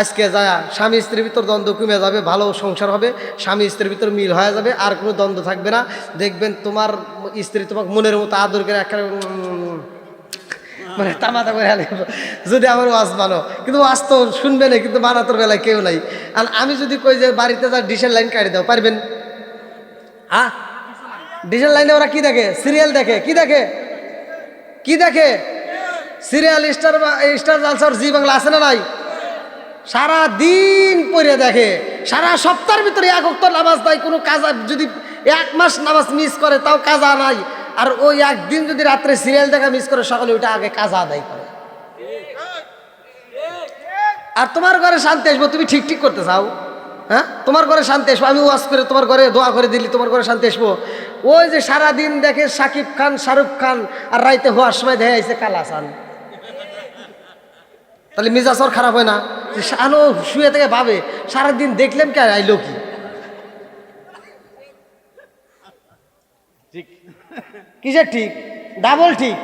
আজকে যায় স্বামী স্ত্রীর ভিতর দ্বন্দ্ব কমে যাবে, ভালো সংসার হবে, স্বামী স্ত্রীর ভিতর মিল হয়ে যাবে, আর কোনো দ্বন্দ্ব থাকবে না। দেখবেন তোমার স্ত্রী তোমাকে মনের মতো আদর করে একটা মানে তামাতা করে আনে যদি আমার ওয়াজ মানো। কিন্তু ওয়াজ তো শুনবে না, কিন্তু মানাতোর বেলায় কেউ নাই। আর আমি যদি কই যে বাড়িতে যা ডিশের লাইন কাটি দাও, পারবেন? হ্যাঁ, ডিশের লাইনে ওরা কি দেখে? সিরিয়াল দেখে। কি দেখে? কি দেখে? সিরিয়াল, স্টার জালসার জি বাংলা আছে না নাই? সারা দিন পড়ে দেখে, সারা সপ্তাহের ভিতরে এক ওয়াক্ত নামাজ নাই, কোনো কাজা যদি 1 মাস নামাজ মিস করে তাও কাজা নাই। আর ওই একদিন যদি রাত্রে সিরিয়াল দেখা মিস করে সকালে ওইটা আগে কাজা আদায় করে। আর তোমার ঘরে শান্তি আসবো, তুমি ঠিক ঠিক করতে চাও? হ্যাঁ, তোমার ঘরে শান্তি আসবো, আমি ওয়াজ করে তোমার ঘরে দোয়া করে দিলি তোমার ঘরে শান্তি আসবো? ওই যে সারাদিন দেখে শাকিব খান, শাহরুখ খান, আর রাইতে হওয়ার সময় দেখে আইসে কালাসান, তাহলে মেজাজ ওর খারাপ হয় না? আলো শুয়ে থেকে ভাবে সারাদিন দেখলাম কে আইলো কি? ঠিক কিসের ঠিক? ডাবল ঠিক।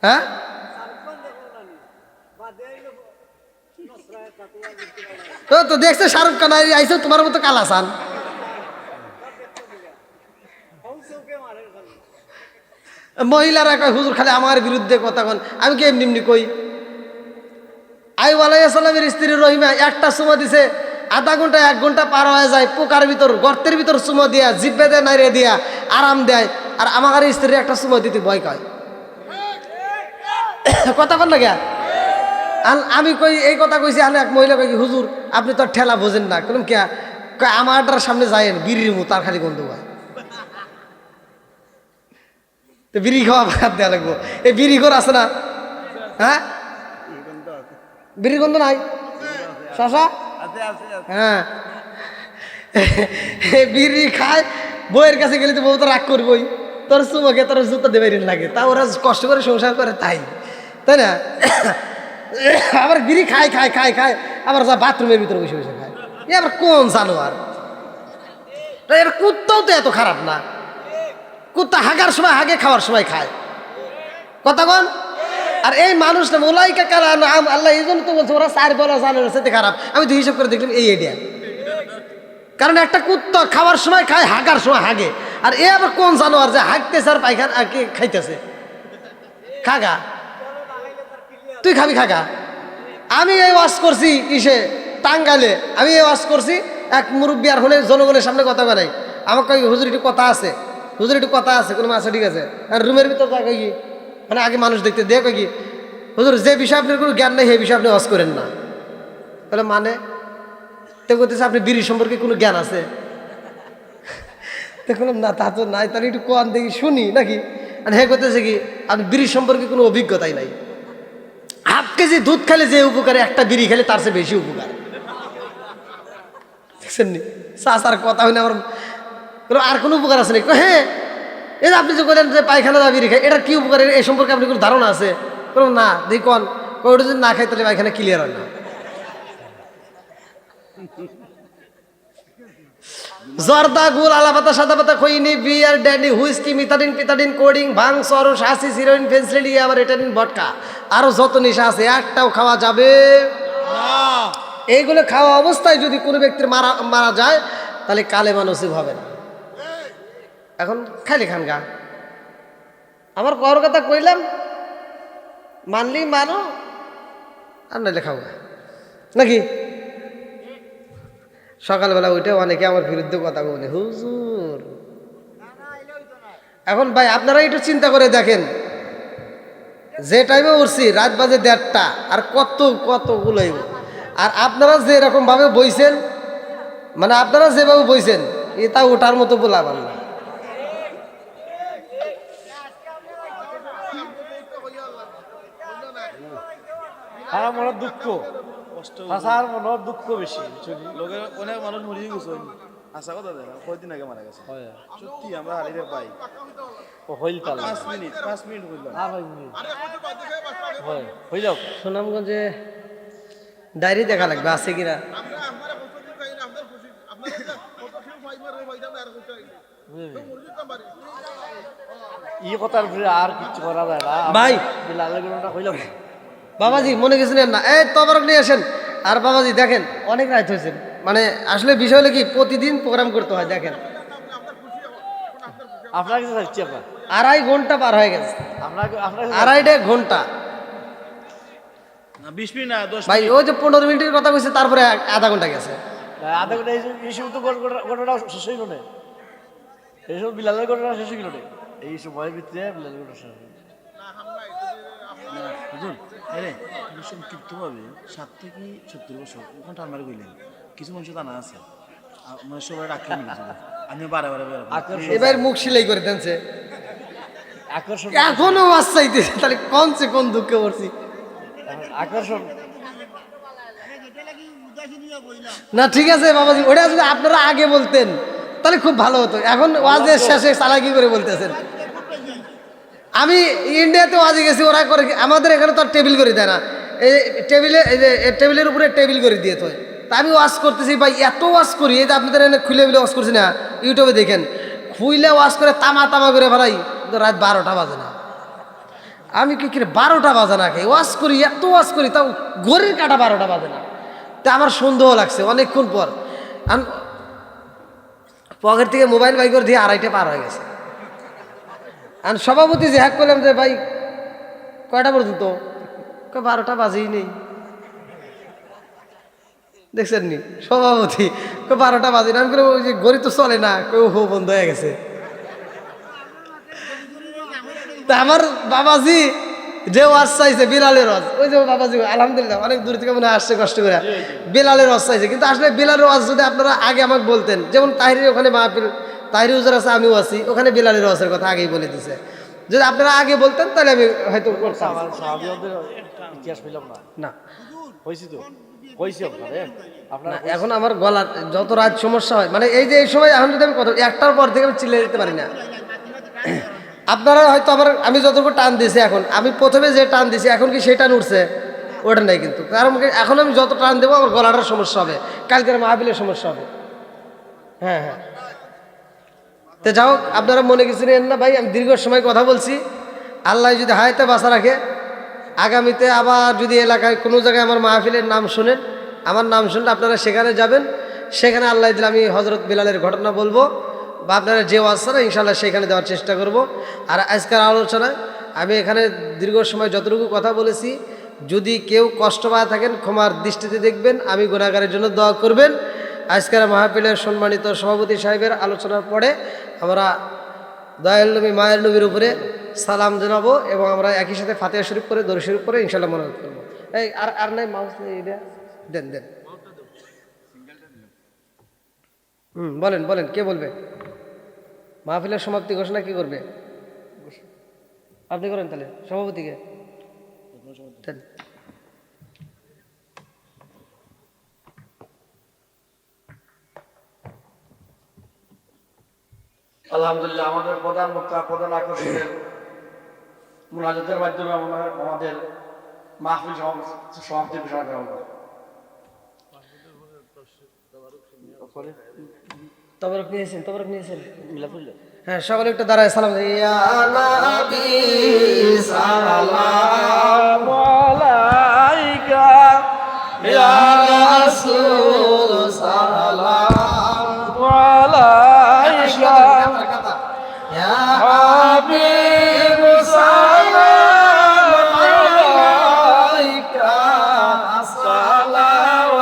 হ্যাঁ, তো তো দেখছে শাহরুখ খান আইসে তোমার মতো কালাসান। মহিলারা কয় হুজুর খালি আমার বিরুদ্ধে কথা কন, আমি কি এমনি এমনি কই? আইয়ুব আলাইহিস সালামের স্ত্রী রহিমা একটা চুমা দিছে, আধা ঘন্টা 1 ঘন্টা পার হয়ে যায়, পোকার ভিতর গর্তের ভিতর চুমা দিয়া, জিব্বে দেয় নাইরে দিয়া আরাম দেয়, আর আমার স্ত্রী একটা চুমা দিতে ভয় কয়। কথা কন না গিয়া? আমি কই এই কথা কইছি, আমি এক মহিলা কই হুজুর আপনি তো আর ঠেলা বোঝেন না, কোন কে আমারটার সামনে যায়েন বিড়ির মু তার খালি গন্ধ হয়, তো বিড়ি খাওয়া বাদ দেওয়া লাগবো। এই বিড়ি ঘর আছে না? হ্যাঁ, বিড়ি গন্ধ নাই শশা? হ্যাঁ, বিড়ি খায়, বউয়ের কাছে গেলে তো বউ তো রাগ করবই, তোর চুমকে তোর জুতো দেবে লাগে, তা ওরা কষ্ট করে সংসার করে তাই, তাই না? আবার বিড়ি খায় খায় খায় খায়, আবার যা বাথরুমের ভিতরে বসে বসে খায়, এ আবার কোন জানোয়ার? এর কুত্তাও তো এত খারাপ না, কুত্তা হাগার সময় হাগে, খাওয়ার সময় খায়, কথা কন। আর এই মানুষটা মোলাইকা কারা নাম আল্লাহ, এই জন্য তো বলছে ওরা 4 বেলা জানোয়ারের সাথে খারাপ। আমি তো হিসাব করে দেখলাম এই আইডিয়া, কারণ একটা কুত্তা খাওয়ার সময় খায়, হাগার সময় হাগে, আর এ আবার কোন জানোয়ার যে হাগতেছে আর পায়খানা খাইতেছে? খাগা, তুই খাবি খাগা। আমি এই ওয়াজ করছি ইসে টাঙ্গাইলে, আমি এই ওয়াজ করছি, এক মুরব্বী আর হলে জনগণের সামনে কথা বানাই, আমাকে কই হুজুর একটু কথা আছে, হুজুর একটু কথা আছে, কোনো আছে? ঠিক আছে। আর রুমের ভিতর যা কই, মানে আগে মানুষ দেখতে দেখ কি হুজুর যে বিষয় আপনার কোনো জ্ঞান নেই সেই বিষয়ে আপনি ওয়াজ করেন না। বলে মানে? তো বলতেছে আপনি বিড়ি সম্পর্কে কোনো জ্ঞান আছে? দেখলাম না, তা তো নাই, তাহলে একটু কোয়ান দেখি শুনি নাকি। আর হ্যাঁ করতেছে কি আপনি বিড়ি সম্পর্কে কোনো অভিজ্ঞতাই নাই, 1/2 কেজি দুধ খেলে যে উপকারে একটা বিড়ি খেলে তার চেয়ে বেশি উপকার। দেখছেন নি চাচার কথা হইলে আমার আর কোনো উপকার আছে নাকি? হ্যাঁ, এই যে আপনি যে বলেন যে পায়খানা যা বিড়ি খায়, এটার কি উপকার, এ সম্পর্কে আপনি কোনো ধারণা আছে? কোনো না, দেখি কন। ওটা যদি না খাই তাহলে পায়খানা ক্লিয়ার হয় না। জর্দা, গুল, আলাপাতা, সাদা পাতা, খৈনি, বিয়ার, ড্যান্ডি, হুইস্কি, মিথাডিন, পিথাডিন, কোডিং, ভাং, সরস, হাসি, হিরোইন, ফেন্সিলিন, আবার এটাডিন, ভটকা, আরো যত নেশা আছে একটাও খাওয়া যাবে না। এইগুলো খাওয়া অবস্থায় যদি কোনো ব্যক্তির মারা যায় তাহলে কালেমা নসিব হবে না। এখন খাইলে খান গা, আমার কর কথা কইলাম, মানলি মানো আর নাইলে খাও নাকি। সকালবেলা উঠে অনেকে আমার বিরুদ্ধে কথা বলে হুজুর। এখন ভাই আপনারা একটু চিন্তা করে দেখেন, যে টাইমে উঠছি রাত বাজে 1:30, আর কতগুলোই, আর আপনারা যে এরকম ভাবে বইছেন, মানে আপনারা যেভাবে বইছেন এটা ওঠার মতো বলাবার না। আমার মনে দুঃখ, হাসার মনে দুঃখ বেশি। লোকের অনেক মানুষ মরিয়ে গেছে, আশা কথা দেয় কয়দিন আগে মারা গেছে সত্যি। আমরা হারিয়ে পাই হইল তাল 5 মিনিট হইল হয়ে যাও। সুনামগঞ্জে ডায়েরি দেখা লাগবে আছে কিনা। ই কথার ভিতরে আর কিছু করা যায় না ভাই। বিলালের গরুটা হইলাম। বাবাজি মনে গেছিলেন না, এই তবরক নিয়ে আসেন। আর বাবাজি দেখেন অনেক রাত হয়েছে, মানে আসলে বিষয় হলো কি প্রতিদিন প্রোগ্রাম করতে হয়। দেখেন আপনার কাছে যাচ্ছি আমরা, 2.5 ঘন্টা পার হয়ে গেছে, আপনার 2.5 ঘন্টা 20 মিনিট না 10 ভাই। ওই যে 15 মিনিটের কথা কইছে, তারপরে আধা ঘন্টা গেছে। আধা ঘন্টা এইসব তো ঘটনা শেষ হইল না, এইসব বিলালের ঘটনা শেষ হইল না, এই সময়ের ভিতরে বিলালের ঘটনা শেষ হইল। সংক্ষিপ্তভাবে 7 থেকে 70 বছর ওখানটা আমার কইলেন কিছু মানুষ জানা আছে, মানে সবাই রাখলেন আমি বারে বারে এবার মুখ সিলাই করে দেনছে। আকর্ষণ এখনো ওয়াজ চাইতেছে, তাহলে কোন দুঃখে পড়ছি। আকর্ষণ না ঠিক আছে বাবাজি, ওটা যদি আপনারা আগে বলতেন তাহলে খুব ভালো হতো। এখন ওয়াজের শেষে চালাকি করে বলতেছেন। আমি ইন্ডিয়াতে ওয়াজে গেছি, ওরা করে আমাদের এখানে তো আর টেবিল করে দেয় না, এই টেবিলে এই যে টেবিলের উপরে টেবিল করে দিয়ে তো। তা আমি ওয়াজ করতেছি ভাই, এত ওয়াজ করি, এই যে আপনাদের এখানে খুলে মিলে ওয়াজ করছি না, ইউটিউবে দেখেন, খুইলে ওয়াজ করে তামা তামা করে ফেলাই, তো রাত 12টা বাজে না। আমি কি করে 12টা বাজে না, খেয়ে ওয়াজ করি, এত ওয়াজ করি, তাও ঘড়ির কাটা 12টা বাজে না। তা আমার সন্দেহ লাগছে অনেকক্ষণ পর, পকেট থেকে মোবাইল বাই করে দিয়ে 2:30 পার হয়ে গেছে। আর সভাপতি যে হ্যাক করলাম যে ভাই কয়টা পর্যন্ত, 12টা বাজেই নেই। দেখছেন নি সভাপতি 12টা বাজে না। আমি করে ওই যে গড়ি তো চলে না, কেউ হো বন্ধ হয়ে গেছে। তা আমার বাবাজি যে ওয়াজ চাইছে বিলালের ওয়াজ, ওই যে বাবাজি আলহামদুলিল্লাহ অনেক দূর থেকে মনে আসছে কষ্ট করে, বিলালের ওয়াজ চাইছে। কিন্তু আসলে বিলালের ওয়াজ যদি আপনারা আগে আমাকে বলতেন, যেমন তাহিরের ওখানে মাহফিল, তাহির হুজুর আছে, আমিও আছি, ওখানে বিলালের ওয়াজের কথা আগেই বলে দিছে। যদি আপনারা আগে বলতেন তাহলে আমি হয়তো করতাম। আমার সাহাবীদের ইতিহাস পেলাম না। না হয়েছি তো হয়েছি আপনার না, এখন আমার গলার যত রাত সমস্যা হয়, মানে এই যে এই সময় এখন যদি আমি কথা 1টার পর থেকে আমি চিল্লে দিতে পারি না। আপনারা হয়তো আমি যতটুকু টান দিয়েছি, এখন আমি প্রথমে যে টান দিয়েছি এখন কি সেই টান উঠছে, ওটা নাই কিন্তু। কারণ এখন আমি যত টান দেবো আমার গলাটার সমস্যা হবে, কালকের মাহফিলের সমস্যা হবে। হ্যাঁ হ্যাঁ, তো যাও, আপনারা মনে কিছু নেন না ভাই, আমি দীর্ঘ সময় কথা বলছি। আল্লাহ যদি হায়াতে বাঁচা রাখে, আগামীতে আবার যদি এলাকায় কোনো জায়গায় আমার মাহফিলের নাম শোনেন, আমার নাম শুনলে আপনারা সেখানে যাবেন। সেখানে আল্লাহ দিলে আমি হজরত বিলালের ঘটনা বলবো, বা আপনারা যে ওয়াজ না ইনশাল্লাহ সেখানে দেওয়ার চেষ্টা করব। আর আজকের আলোচনায় আমি এখানে দীর্ঘ সময় যতটুকু কথা বলেছি, যদি কেউ কষ্ট পায় থাকেন ক্ষমার দৃষ্টিতে দেখবেন, আমি গুনাহগারের জন্য দোয়া করবেন। আজকের মাহফিলের সম্মানিত সভাপতি সাহেবের আলোচনার পরে আমরা দয়াল নবী মায়ের নবীর উপরে সালাম জানাবো, এবং আমরা একই সাথে ফাতিহা শরীফ করে দরুদ শরীফ করে ইনশাল্লাহ মনোনীত করবো। এই আর নাই মাউস নেই, এটা দেন দেন। বলেন কে বলবে? মাহফিলের সমাপ্তি ঘোষণা কি করবে? আপনি করেন তাহলে, সভাপতিকে দেন। আলহামদুলিল্লাহ, আমাদের প্রধান বক্তা, প্রধান আকর্ষণের মুনাজাতের মাধ্যমে আমাদের মাহফিল সমাপ্তি ঘোষণা করা হলো। তবরক নিয়েছেন হ্যাঁ, সকলে একটু দাঁড়ায় সালাম দেয়। ইয়া নবী সালাম আলাইকা ইয়া রাসূল সালাম আলাইকা ইয়া হাবিব সালাম আলাইকা সালাওয়াতুল্লাহ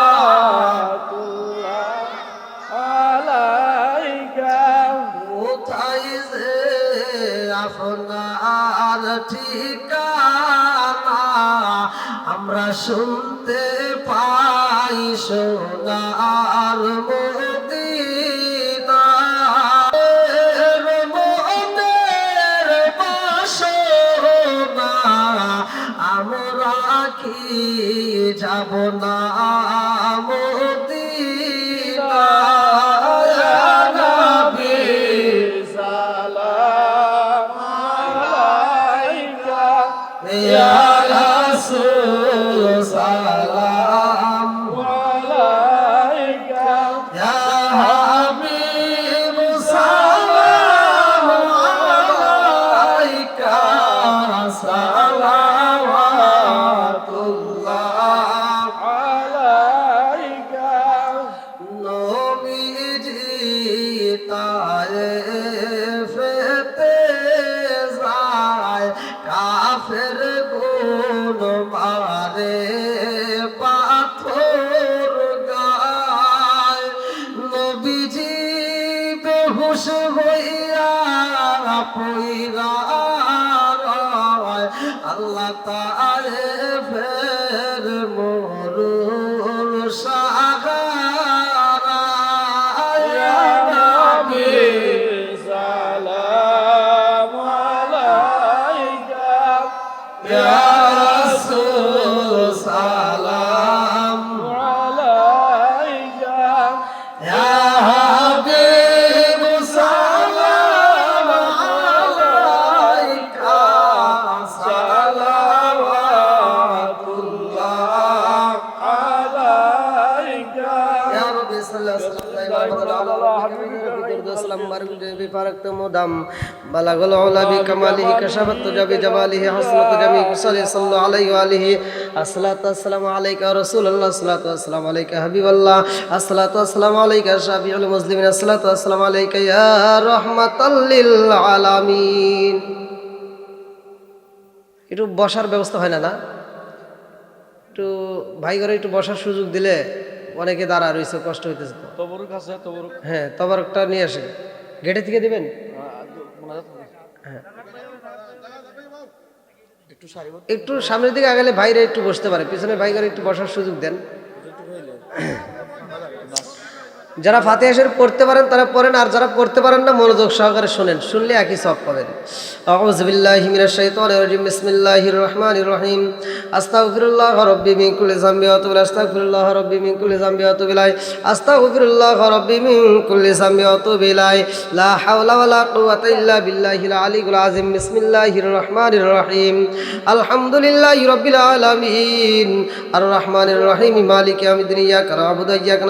আলাইকা। কোথায় যে আপনার ঠিকানা আমরা শুনতে পাই সোনার মদিনা, মনের বাসনা আমরা কি যাব না মদিনা। ইয়া নবী সালাম আলাইকা ইয়া রাসূল সালাম আলাইকা ইয়া হাবিব সালাম আলাইকা সালাওয়াতুল্লাহ আলাইকা। নবীজি তায়েফেতে যায়, কাফের গুণ মারে পাথর গায়। নবীজি বেহুশ হইয়া পইরা রয়, আল্লাহ তায়েফের মরুর সাহারা। ইয়া নবী সালাম بفارقت مدام بلغ العلا بكماله كشفت التجا بجماله حسنت جميع خصاله صلى عليه وآله الصلاة والسلام عليك يا رسول الله الصلاة والسلام عليك يا حبيب الله الصلاة والسلام عليك يا شفيع المسلمين الصلاة والسلام عليك يا رحمة للعالمين একটু বসার ব্যবস্থা হয় না না একটু ভাই ঘরে একটু বসার সুযোগ দিলে অনেকে দাঁড়া রয়েছে কষ্ট হইতেছে তো তবরুক আছে তবরুক হ্যাঁ তবরকটা নিয়ে আসে গেটে থেকে দিবেন হ্যাঁ একটু সামনের দিকে আগালে ভাইরা একটু বসতে পারে পিছনে ভাই ঘরে একটু বসার সুযোগ দেন যারা ফাতিহা শরীফ পড়তে পারেন তারা পড়েন আর যারা পড়তে পারেন না মনোযোগ সহকারে শুনেন শুনলে একই সওয়াব পাবেন আউযু বিল্লাহি মিনাশ শাইতানির রাজিম বিসমিল্লাহির রহমানির রহিম আস্তাগফিরুল্লাহ রাব্বি মিন কুল্লি যামবি ওয়া আতুবু আস্তাগফিরুল্লাহ রাব্বি মিন কুল্লি যামবি ওয়া আতুবু ইলাইহি আস্তাগফিরুল্লাহ রাব্বি মিন কুল্লি যামবি ওয়া আতুবু ইলাইহি লা হাওলা ওয়া লা কুওয়াতা ইল্লা বিল্লাহিল আলিয়্যিল আযীম বিসমিল্লাহির রহমানির রহিম আলহামদুলিল্লাহি রাব্বিল আলামিন আর রহমানির রহিম মালিকি ইয়াউমিদ্দিন ইয়াকা না'বুদু ওয়া ইয়াকা